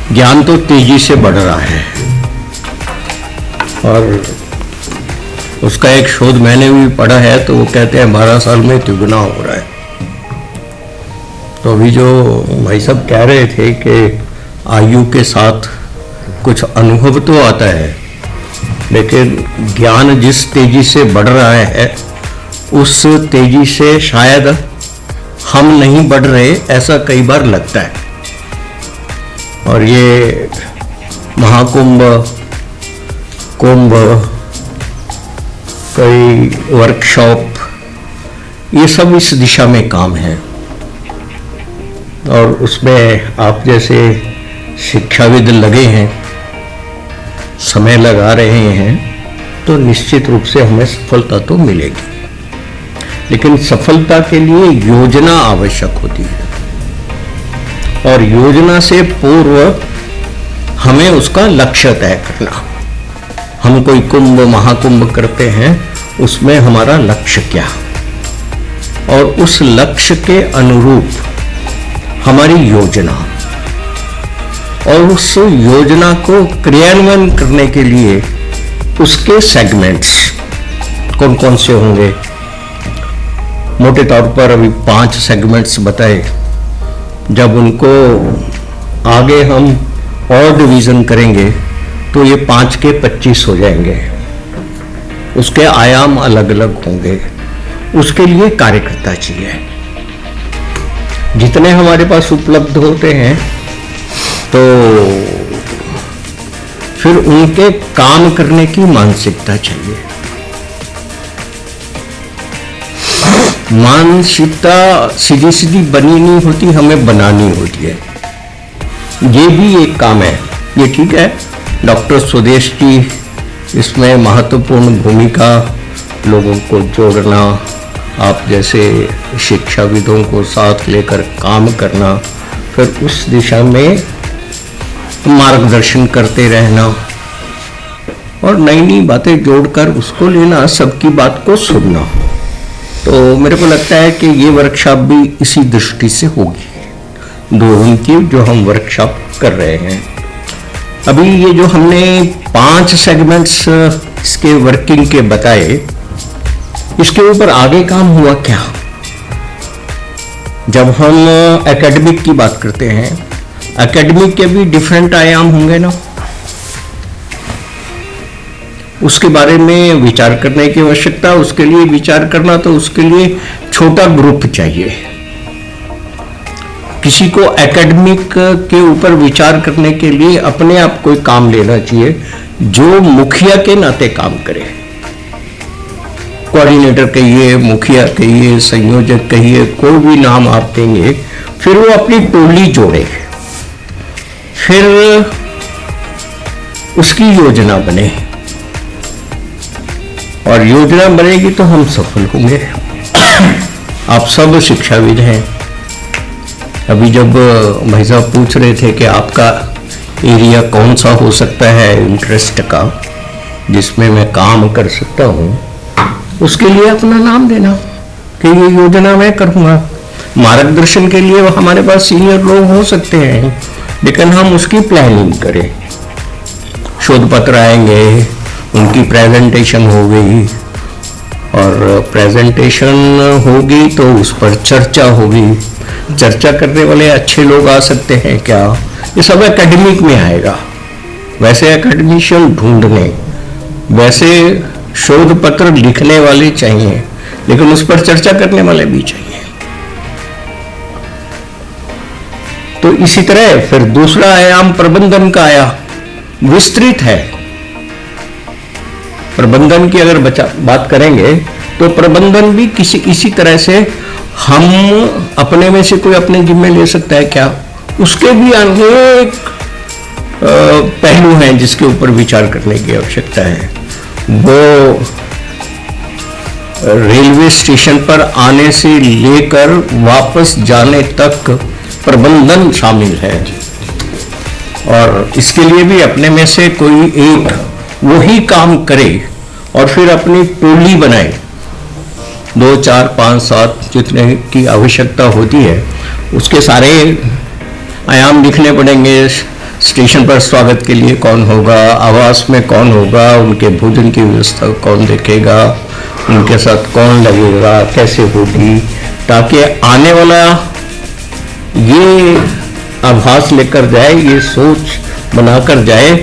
ज्ञान तो तेजी से बढ़ रहा है और उसका एक शोध मैंने भी पढ़ा है, तो वो कहते हैं 12 साल में दुगना हो रहा है। तो अभी जो भाई साहब कह रहे थे कि आयु के साथ कुछ अनुभव तो आता है, लेकिन ज्ञान जिस तेजी से बढ़ रहा है उस तेजी से शायद हम नहीं बढ़ रहे, ऐसा कई बार लगता है। और ये महाकुंभ, कुंभ, कई वर्कशॉप, ये सब इस दिशा में काम है। और उसमें आप जैसे शिक्षाविद लगे हैं, समय लगा रहे हैं, तो निश्चित रूप से हमें सफलता तो मिलेगी। लेकिन सफलता के लिए योजना आवश्यक होती है और योजना से पूर्व हमें उसका लक्ष्य तय करना। हम कोई कुंभ महाकुंभ करते हैं, उसमें हमारा लक्ष्य क्या, और उस लक्ष्य के अनुरूप हमारी योजना, और उस योजना को क्रियान्वयन करने के लिए उसके सेगमेंट्स कौन कौन से होंगे। मोटे तौर पर अभी 5 सेगमेंट्स बताए। जब उनको आगे हम और डिवीजन करेंगे तो ये 5 के 25 हो जाएंगे। उसके आयाम अलग अलग होंगे। उसके लिए कार्यकर्ता चाहिए। जितने हमारे पास उपलब्ध होते हैं तो फिर उनके काम करने की मानसिकता चाहिए। मानसिकता सीधी सीधी बनी नहीं होती, हमें बनानी होती है। ये भी एक काम है। ये ठीक है, डॉक्टर स्वदेश जी इसमें महत्वपूर्ण भूमिका, लोगों को जोड़ना, आप जैसे शिक्षाविदों को साथ लेकर काम करना, फिर उस दिशा में मार्गदर्शन करते रहना और नई नई बातें जोड़कर उसको लेना, सबकी बात को सुनना। तो मेरे को लगता है कि ये वर्कशॉप भी इसी दृष्टि से होगी, 2 दिन की जो हम वर्कशॉप कर रहे हैं। अभी ये जो हमने 5 सेगमेंट्स इसके वर्किंग के बताए, इसके ऊपर आगे काम हुआ क्या। जब हम एकेडमिक की बात करते हैं, एकेडमिक के भी डिफरेंट आयाम होंगे ना, उसके बारे में विचार करने की आवश्यकता। उसके लिए विचार करना तो उसके लिए छोटा ग्रुप चाहिए। किसी को एकेडमिक के ऊपर विचार करने के लिए अपने आप कोई काम लेना चाहिए जो मुखिया के नाते काम करे। कोऑर्डिनेटर कहिए, मुखिया कहिए, संयोजक कहिए, कोई भी नाम आप देंगे, फिर वो अपनी टोली जोड़े, फिर उसकी योजना बने, और योजना बनेगी तो हम सफल होंगे। आप सब शिक्षाविद हैं। अभी जब भाई साहब पूछ रहे थे कि आपका एरिया कौन सा हो सकता है इंटरेस्ट का, जिसमें मैं काम कर सकता हूँ, उसके लिए अपना नाम देना कि ये योजना मैं करूँगा। मार्गदर्शन के लिए हमारे पास सीनियर लोग हो सकते हैं, लेकिन हम उसकी प्लानिंग करें। शोध पत्र आएंगे, उनकी प्रेजेंटेशन हो गई, और प्रेजेंटेशन होगी तो उस पर चर्चा होगी। चर्चा करने वाले अच्छे लोग आ सकते हैं क्या, ये सब एकेडमिक में आएगा। वैसे एकेडमिशियन ढूंढने, वैसे शोध पत्र लिखने वाले चाहिए, लेकिन उस पर चर्चा करने वाले भी चाहिए। तो इसी तरह फिर दूसरा आयाम प्रबंधन का आया, विस्तृत है। प्रबंधन की अगर बात करेंगे तो प्रबंधन भी इसी तरह से हम अपने में से कोई अपने जिम्मे ले सकता है क्या, उसके भी अनेक पहलू हैं जिसके ऊपर विचार करने की आवश्यकता है। वो रेलवे स्टेशन पर आने से लेकर वापस जाने तक प्रबंधन शामिल है, और इसके लिए भी अपने में से कोई एक वही काम करे और फिर अपनी टोली बनाए, 2, 4, 5, 7 जितने की आवश्यकता होती है, उसके सारे आयाम लिखने पड़ेंगे। स्टेशन पर स्वागत के लिए कौन होगा, आवास में कौन होगा, उनके भोजन की व्यवस्था कौन देखेगा, उनके साथ कौन लगेगा, कैसे होगी, ताकि आने वाला ये आभास लेकर जाए, ये सोच बनाकर जाए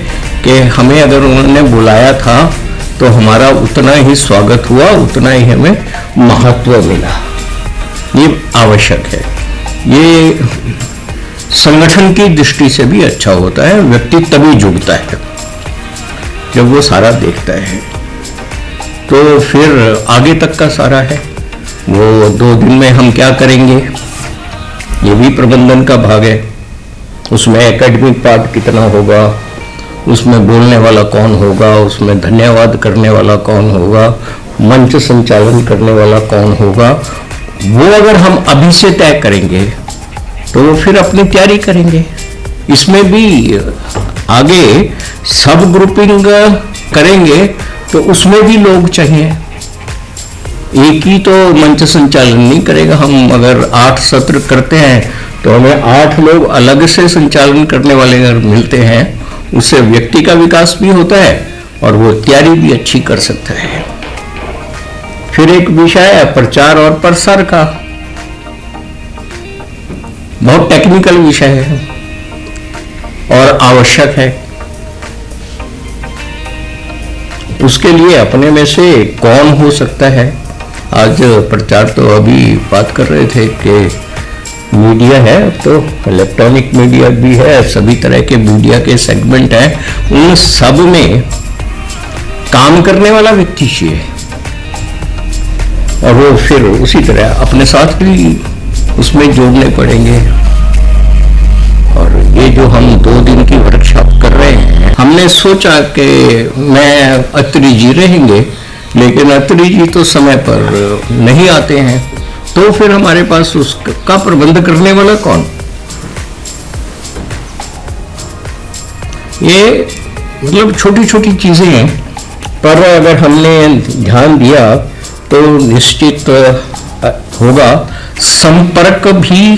कि हमें अगर उन्होंने बुलाया था तो हमारा उतना ही स्वागत हुआ, उतना ही हमें महत्व मिला। ये आवश्यक है। ये संगठन की दृष्टि से भी अच्छा होता है। व्यक्ति तभी जुड़ता है जब वो सारा देखता है, तो फिर आगे तक का सारा है। वो 2 दिन में हम क्या करेंगे, ये भी प्रबंधन का भाग है। उसमें एकेडमिक पार्ट कितना होगा, उसमें बोलने वाला कौन होगा, उसमें धन्यवाद करने वाला कौन होगा, मंच संचालन करने वाला कौन होगा, वो अगर हम अभी से तय करेंगे तो फिर अपनी तैयारी करेंगे। इसमें भी आगे सब ग्रुपिंग करेंगे तो उसमें भी लोग चाहिए। एक ही तो मंच संचालन नहीं करेगा। हम अगर 8 सत्र करते हैं तो हमें 8 लोग अलग से संचालन करने वाले अगर मिलते हैं, उससे व्यक्ति का विकास भी होता है और वो तैयारी भी अच्छी कर सकता है। फिर एक विषय है प्रचार और प्रसार का, बहुत टेक्निकल विषय है और आवश्यक है। उसके लिए अपने में से कौन हो सकता है। आज प्रचार तो अभी बात कर रहे थे कि मीडिया है, तो इलेक्ट्रॉनिक मीडिया भी है, सभी तरह के मीडिया के सेगमेंट हैं, उन सब में काम करने वाला व्यक्ति चाहिए और वो फिर उसी तरह अपने साथ भी उसमें जोड़ने पड़ेंगे। और ये जो हम 2 दिन की वर्कशॉप कर रहे हैं, हमने सोचा कि मैं अत्री जी रहेंगे, लेकिन अत्री जी तो समय पर नहीं आते हैं, तो फिर हमारे पास उसका प्रबंध करने वाला कौन। ये मतलब छोटी छोटी चीजें हैं, पर अगर हमने ध्यान दिया तो निश्चित होगा। संपर्क भी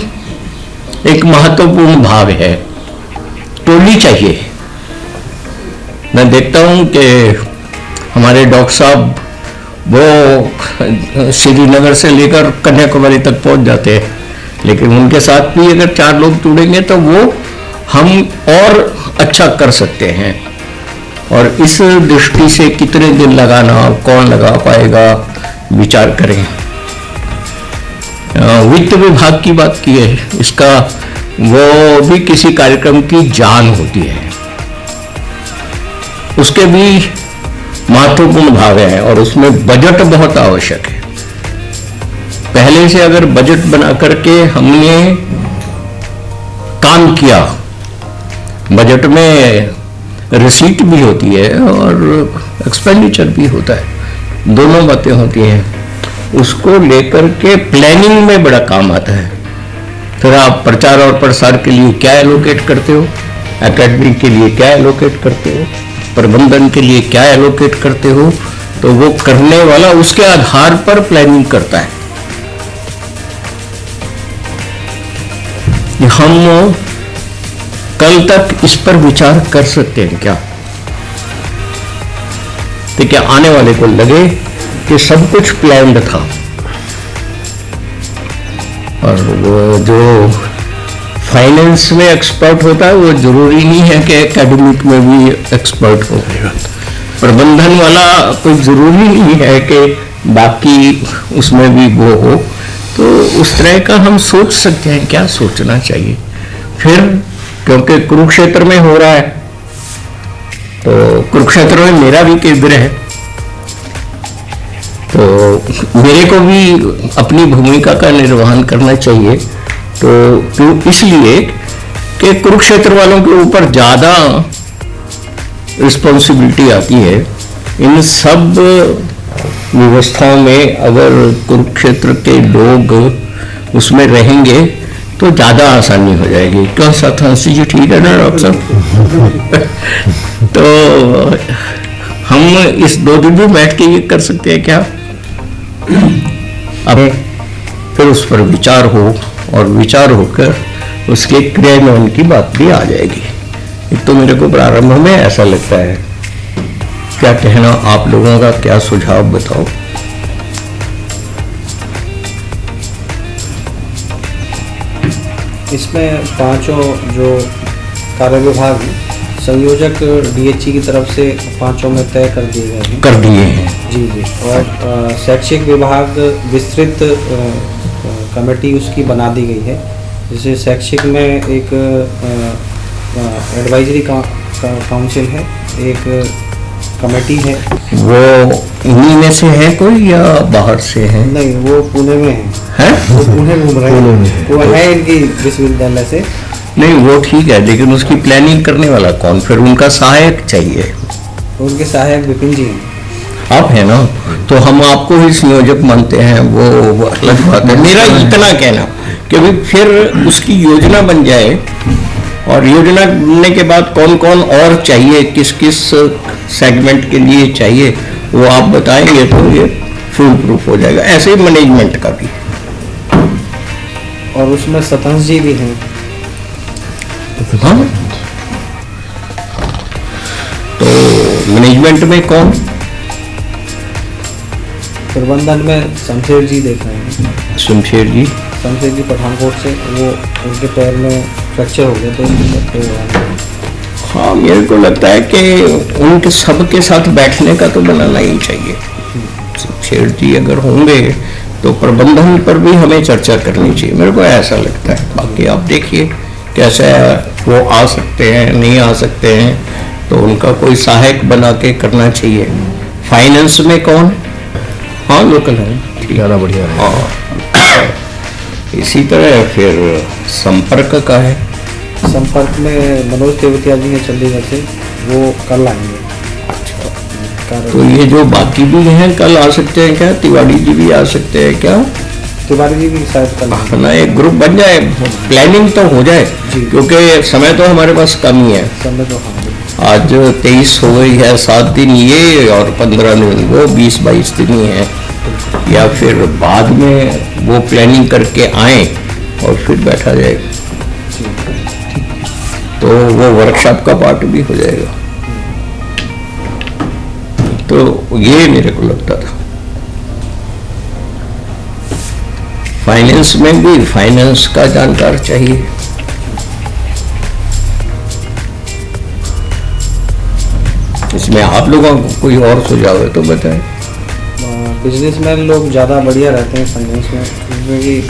एक महत्वपूर्ण भाग है। टोली चाहिए। मैं देखता हूं कि हमारे डॉक्टर साहब वो श्रीनगर से लेकर कन्याकुमारी तक पहुंच जाते हैं, लेकिन उनके साथ भी अगर 4 लोग जुड़ेंगे तो वो हम और अच्छा कर सकते हैं। और इस दृष्टि से कितने दिन लगाना, कौन लगा पाएगा, विचार करें। वित्त विभाग की बात की है, इसका वो भी किसी कार्यक्रम की जान होती है, उसके भी महत्वपूर्ण भाग है और उसमें बजट बहुत आवश्यक है। पहले से अगर बजट बना करके हमने काम किया, बजट में रिसीट भी होती है और एक्सपेंडिचर भी होता है, दोनों बातें होती हैं। उसको लेकर के प्लानिंग में बड़ा काम आता है। फिर आप प्रचार और प्रसार के लिए क्या एलोकेट करते हो, एकेडमिक के लिए क्या एलोकेट करते हो, प्रबंधन के लिए क्या एलोकेट करते हो, तो वो करने वाला उसके आधार पर प्लानिंग करता है। हम कल तक इस पर विचार कर सकते हैं क्या, तो क्या आने वाले को लगे कि सब कुछ प्लान्ड था। और वो जो फाइनेंस में एक्सपर्ट होता है वो जरूरी नहीं है कि एकेडमिक में भी एक्सपर्ट हो। प्रबंधन वाला कोई जरूरी नहीं है कि बाकी उसमें भी वो हो। तो उस तरह का हम सोच सकते हैं, क्या सोचना चाहिए। फिर क्योंकि कुरुक्षेत्र में हो रहा है, तो कुरुक्षेत्र में मेरा भी केंद्र है, तो मेरे को भी अपनी भूमिका का निर्वहन करना चाहिए। तो इसलिए कि कुरुक्षेत्र वालों के ऊपर ज़्यादा रिस्पॉन्सिबिलिटी आती है। इन सब व्यवस्थाओं में अगर कुरुक्षेत्र के लोग उसमें रहेंगे तो ज़्यादा आसानी हो जाएगी। क्यों सतहंसी जी, ठीक है ना डॉक्टर साहब? तो हम इस 2 दिन में बैठ के ये कर सकते हैं क्या? अब फिर उस पर विचार हो और विचार होकर उसके क्रियान्वयन की बात भी आ जाएगी। एक तो मेरे को प्रारंभ में ऐसा लगता है। क्या कहना आप लोगों का, क्या सुझाव बताओ? इसमें 5 जो कार्य विभाग संयोजक डीएचई की तरफ से 5 में तय कर दिए गए हैं। कर दिए हैं जी जी। और शैक्षिक विभाग विस्तृत कमेटी उसकी बना दी गई है। जैसे शैक्षिक में एक एडवाइजरी काउंसिल है, एक कमेटी है। वो इन्हीं में से है कोई या बाहर से है? नहीं, वो पुणे में है। वो पुणे घूम रहे हैं, वो है इनकी विश्वविद्यालय से। नहीं, वो ठीक है, लेकिन उसकी प्लानिंग करने वाला कौन? फिर उनका सहायक चाहिए। उनके सहायक विपिन जी हैं। आप है ना, तो हम आपको ही संयोजक मानते हैं, वो अलग बात है। मेरा इतना कहना कि भी फिर उसकी योजना बन जाए, और योजना बनने के बाद कौन कौन और चाहिए, किस किस सेगमेंट के लिए चाहिए, वो आप बताएंगे तो ये फुल प्रूफ हो जाएगा। ऐसे ही मैनेजमेंट का भी। और उसमें सतहंस जी भी हैं। हाँ, तो मैनेजमेंट में कौन? प्रबंधन में शमशेर जी देख रहे हैं। शमशेर जी पठानकोट से, वो उनके पैर में फ्रैक्चर हो गया तो हाँ, मेरे को लगता है कि उनके सबके साथ बैठने का तो बनाना ही चाहिए। शमशेर जी अगर होंगे तो प्रबंधन पर भी हमें चर्चा करनी चाहिए, मेरे को ऐसा लगता है। बाकी आप देखिए कैसे वो आ सकते हैं, नहीं आ सकते हैं, तो उनका कोई सहायक बना के करना चाहिए। फाइनेंस में कौन? हाँ, लोकल है, ज़्यादा बढ़िया है। हाँ, इसी तरह फिर संपर्क का है। संपर्क में मनोज तेवतिया जी हैं चंडीगढ़ से, वो कल आएंगे। तो ये जो बाकी भी हैं कल आ सकते हैं क्या? तिवारी जी भी आ सकते हैं क्या? तिवारी जी भी शायद कल ना, एक ग्रुप बन जाए, प्लानिंग तो हो जाए, क्योंकि समय तो हमारे पास कम ही है। समय तो हाँ, आज 23 हो गई है, 7 दिन ये और 15 दिन वो, 20-22 दिन ही है। या फिर बाद में वो प्लानिंग करके आए और फिर बैठा जाएगा, तो वो वर्कशॉप का पार्ट भी हो जाएगा। तो ये मेरे को लगता था। फाइनेंस में भी फाइनेंस का जानकार चाहिए। इसमें आप लोगों को कोई और सुझाव है तो बताएं। बिजनेसमैन लोग ज़्यादा बढ़िया रहते हैं फाइनेंस में, क्योंकि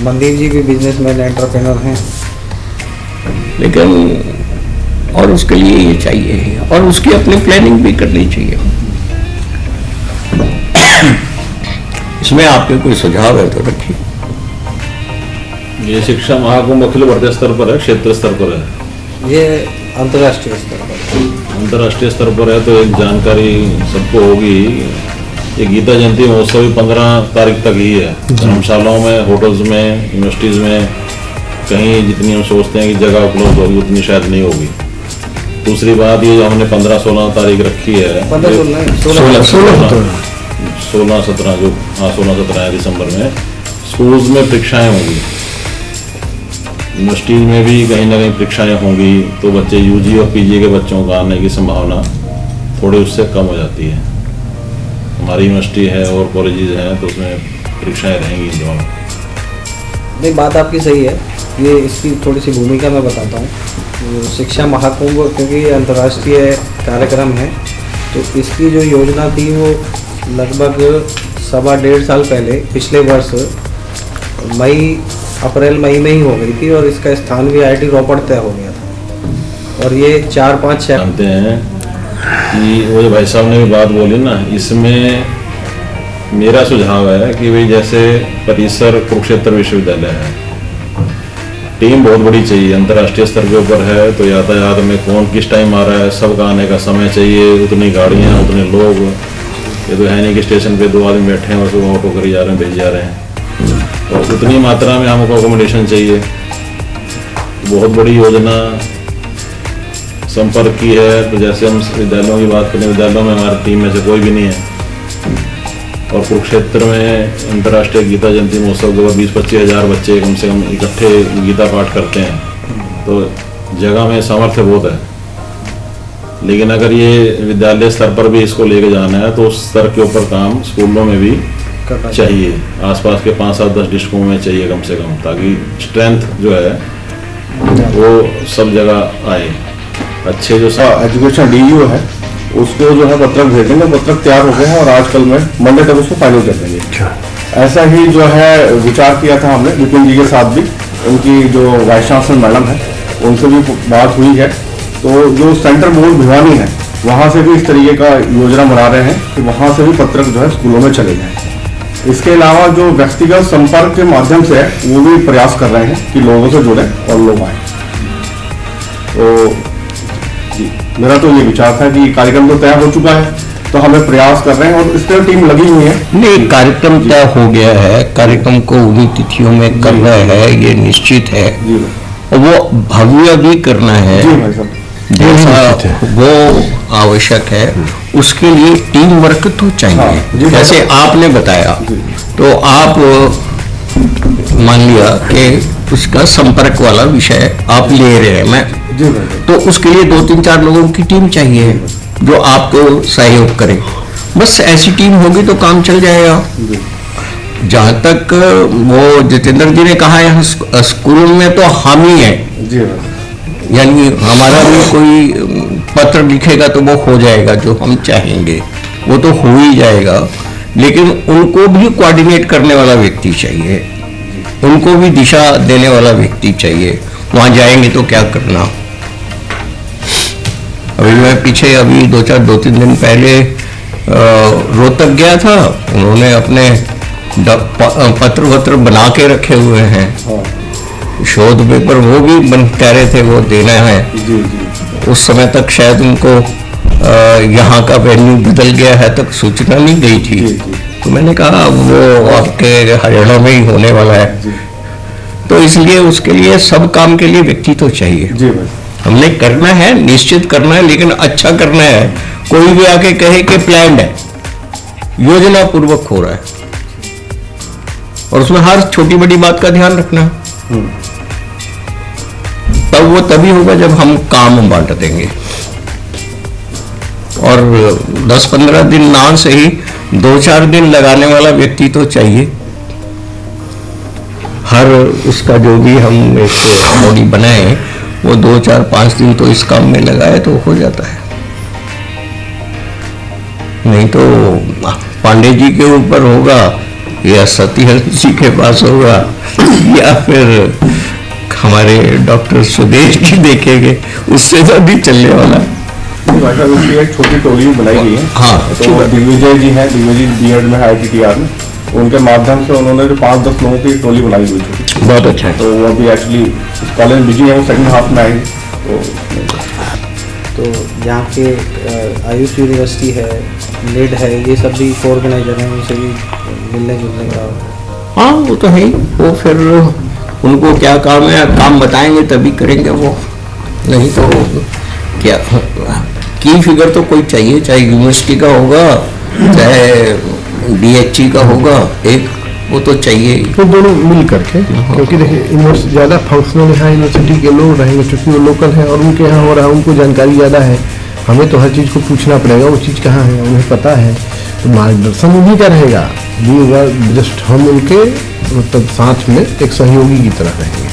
मंदिर जी भी बिजनेसमैन एंटरप्रेन्योर हैं। लेकिन और उसके लिए ये चाहिए, और उसकी अपनी प्लानिंग भी करनी चाहिए। इसमें आपके कोई सुझाव है तो रखिए। ये शिक्षा महाकुंभ अखिल भारतीय स्तर पर है, क्षेत्र स्तर पर है? ये अंतर्राष्ट्रीय स्तर पर है। अंतर्राष्ट्रीय स्तर पर है तो एक जानकारी सबको होगी। ये गीता जयंती महोत्सव भी 15 तारीख तक ही है। धर्मशालाओं में, होटल्स में, यूनिवर्सिटीज़ में, कहीं जितनी हम सोचते हैं कि जगह उपलब्ध होगी उतनी शायद नहीं होगी। दूसरी बात ये जो हमने 15-16 तारीख रखी है, 16-17 जो 16-17 दिसंबर में स्कूल्स में परीक्षाएं होंगी, यूनिवर्सिटी में भी कहीं ना कहीं परीक्षाएं होंगी, तो बच्चे यूजी और पीजी के बच्चों का आने की संभावना थोड़ी उससे कम हो जाती है। हमारी यूनिवर्सिटी है और कॉलेजेस हैं तो उसमें परीक्षाएं रहेंगी दोनों। नहीं, बात आपकी सही है। ये इसकी थोड़ी सी भूमिका मैं बताता हूँ। शिक्षा महाकुंभ क्योंकि अंतर्राष्ट्रीय कार्यक्रम है, तो इसकी जो योजना थी वो लगभग 1.25 साल पहले, पिछले वर्ष अप्रैल मई में ही हो गई थी, और इसका स्थान भी IIT रोपड़ तय हो गया था। और ये 4-5 जानते हैं कि वो जो भाई साहब ने भी बात बोली ना, इसमें मेरा सुझाव है कि भाई जैसे परिसर कुरुक्षेत्र विश्वविद्यालय है, टीम बहुत बड़ी चाहिए, अंतर्राष्ट्रीय स्तर के ऊपर है तो यातायात में कौन किस टाइम आ रहा है, सबका आने का समय चाहिए, उतनी गाड़ियाँ उतने लोग। ये तो है नहीं कि स्टेशन पे 2 आदमी बैठे हैं और सुबह ऑटो करी जा रहे हैं, भेज जा रहे हैं। और उतनी मात्रा में हमको अकोमोडेशन चाहिए। बहुत बड़ी योजना संपर्क की है। तो जैसे हम विद्यालयों की बात करें, विद्यालयों में हमारी टीम में से कोई भी नहीं है। और कुरुक्षेत्र में अंतर्राष्ट्रीय गीता जयंती महोत्सव के बाद 20-25 हज़ार बच्चे कम से कम इकट्ठे गीता पाठ करते हैं। तो जगह में सामर्थ्य बहुत है। लेकिन अगर ये विद्यालय स्तर पर भी इसको लेके जाना है तो उस स्तर के ऊपर काम स्कूलों में भी चाहिए। आसपास के 5-7-10 डिस्ट्रिक्टों में चाहिए कम से कम, ताकि स्ट्रेंथ जो है वो सब जगह आए। अच्छे जो एजुकेशन डीयू है उसको जो है पत्रक भेजेंगे, पत्रक तैयार हो गए हैं और आजकल में मंडे तक उसको फाइनल कर देंगे। ऐसा ही जो है विचार किया था हमने विपिन जी के साथ भी, उनकी जो वाइस चांसलर मैडम है उनसे भी बात हुई है। तो जो सेंट्रल बोर्ड भिवानी है वहाँ से भी इस तरीके का योजना बना रहे हैं कि वहाँ से भी पत्रक जो है स्कूलों में चले जाएँ। इसके अलावा जो व्यक्तिगत संपर्क के माध्यम से है वो भी प्रयास कर रहे हैं कि लोगों से जुड़े और लोग आए। तो जी मेरा तो ये विचार था कि कार्यक्रम तो तय हो चुका है, तो हमें प्रयास कर रहे हैं और इस तरह टीम लगी हुई है। नहीं, कार्यक्रम तय हो गया है, कार्यक्रम को उन्हीं तिथियों में करना है, ये निश्चित है। और वो भव्य भी करना है, जी भाई साहब, जैसा वो आवश्यक है। उसके लिए टीम वर्क तो चाहिए। जैसे आपने बताया, तो आप मान लिया कि उसका संपर्क वाला विषय आप ले रहे हैं, मैं तो उसके लिए 2-3-4 लोगों की टीम चाहिए जो आपको सहयोग करे। बस ऐसी टीम होगी तो काम चल जाएगा। जहाँ तक वो जितेंद्र जी ने कहा है, स्कूल में तो हम ही हैं, यानी हमारा भी कोई पत्र लिखेगा तो वो हो जाएगा जो हम चाहेंगे, वो तो हो ही जाएगा। लेकिन उनको भी कोऑर्डिनेट करने वाला व्यक्ति चाहिए, उनको भी दिशा देने वाला व्यक्ति चाहिए। वहाँ जाएंगे तो क्या करना। अभी मैं पीछे अभी 2-3 दिन पहले रोहतक गया था, उन्होंने अपने पत्र बना के रखे हुए हैं। शोध पेपर वो भी कह रहे थे वो देना है। उस समय तक शायद उनको यहाँ का वेन्यू बदल गया है, तक सूचना नहीं गई थी। तो मैंने कहा वो आपके हरियाणा में ही होने वाला है। तो इसलिए उसके लिए सब काम के लिए व्यक्ति तो चाहिए। हमने करना है, निश्चित करना है, लेकिन अच्छा करना है। कोई भी आके कहे कि प्लान्ड है, योजना पूर्वक हो रहा है, और उसमें हर छोटी बड़ी बात का ध्यान रखना। तब वो तभी होगा जब हम काम बांट देंगे। और 10-15 दिन ना सही 2-4 दिन लगाने वाला व्यक्ति तो चाहिए। हर उसका जो भी हम एक बॉडी बनाए वो 2-4-5 दिन तो इस काम में लगाए तो हो जाता है। नहीं तो पांडे जी के ऊपर होगा या सतीहर जी के पास होगा या फिर हमारे डॉक्टर सुदेश की देखेंगे, उससे तो भी चलने वाला। उसकी एक छोटी टोली बनाई गई है। हाँ, तो दिग्विजय जी हैं, दिग्विजय जी बीएड में ITTR में, उनके माध्यम से उन्होंने जो 5-10 लोगों की टोली बनाई हुई थी। बहुत अच्छा है। तो वो अभी एक्चुअली कॉलेज बिजी है, वो सेकंड हाफ में आएंगे। तो यहाँ के आयुष यूनिवर्सिटी है, नेड है, ये सब भी ऑर्गेनाइजर हैं, उनसे भी मिलने जुलने का। हाँ वो तो है ही। वो फिर उनको क्या काम है, काम बताएंगे तभी करेंगे वो, नहीं तो क्या। की फिगर तो कोई चाहिए, चाहे यूनिवर्सिटी का होगा चाहे DHE का होगा, एक वो तो चाहिए। तो दोनों मिल करके, क्योंकि देखिए यूनिवर्सिटी ज़्यादा फंक्शनल है, यूनिवर्सिटी के लोग रहेंगे क्योंकि वो लोकल है और उनके यहाँ हो रहा है, उनको जानकारी ज़्यादा है। हमें तो हर चीज़ को पूछना पड़ेगा, वो चीज़ कहाँ है उन्हें पता है, तो मार्गदर्शन उन्हीं का रहेगा। जस्ट हम उनके मतलब साथ में एक सहयोगी की तरह रहेंगे।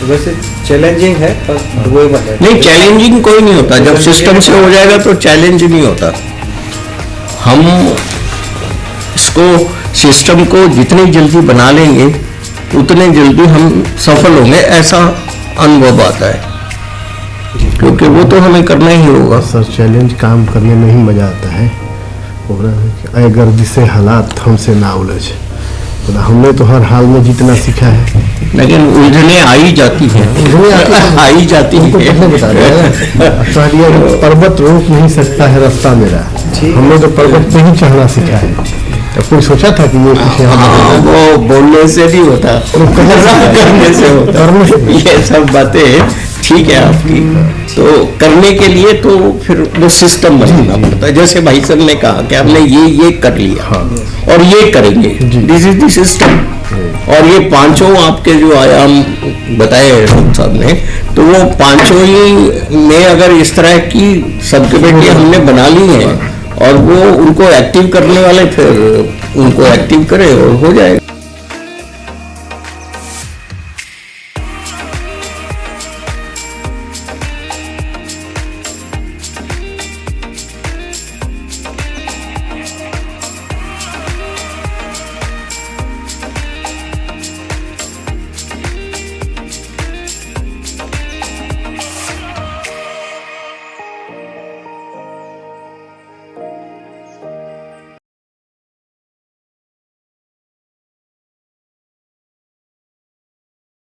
वैसे चैलेंजिंग है पर डुएबल है। नहीं, चैलेंजिंग कोई नहीं होता, जब सिस्टम से हो जाएगा तो चैलेंज नहीं होता। हम इसको सिस्टम को जितनी जल्दी बना लेंगे उतने जल्दी हम सफल होंगे, ऐसा अनुभव आता है, क्योंकि वो तो हमें करना ही होगा। सर चैलेंज काम करने में ही मजा आता है, अगर जिसे हालात हमसे ना उलझ, तो हमने तो हर हाल में जितना सीखा है, लेकिन उलझने आ ही जाती हैं, आ ही जाती उनको हैं। पहले बता दिया पर्वत रोक नहीं सकता है रास्ता मेरा, हमने तो पर्वत पे ही चढ़ना सीखा है। तो कोई सोचा था कि ये कुछ यहाँ हाँ, वो बोलने से नहीं होता, करने से होता। ये सब बातें ठीक है आपकी, तो करने के लिए तो फिर वो सिस्टम बनाना पड़ता है। जैसे भाई साहब ने कहा कि हमने ये कर लिया और ये करेंगे, दिस इज द सिस्टम। और ये पांचों आपके जो आयाम बताए डॉक्टर साहब ने, तो वो पांचों ही में अगर इस तरह की सब कमेटियां हमने बना ली हैं और वो उनको एक्टिव करने वाले फिर उनको एक्टिव करे और हो जाएगा।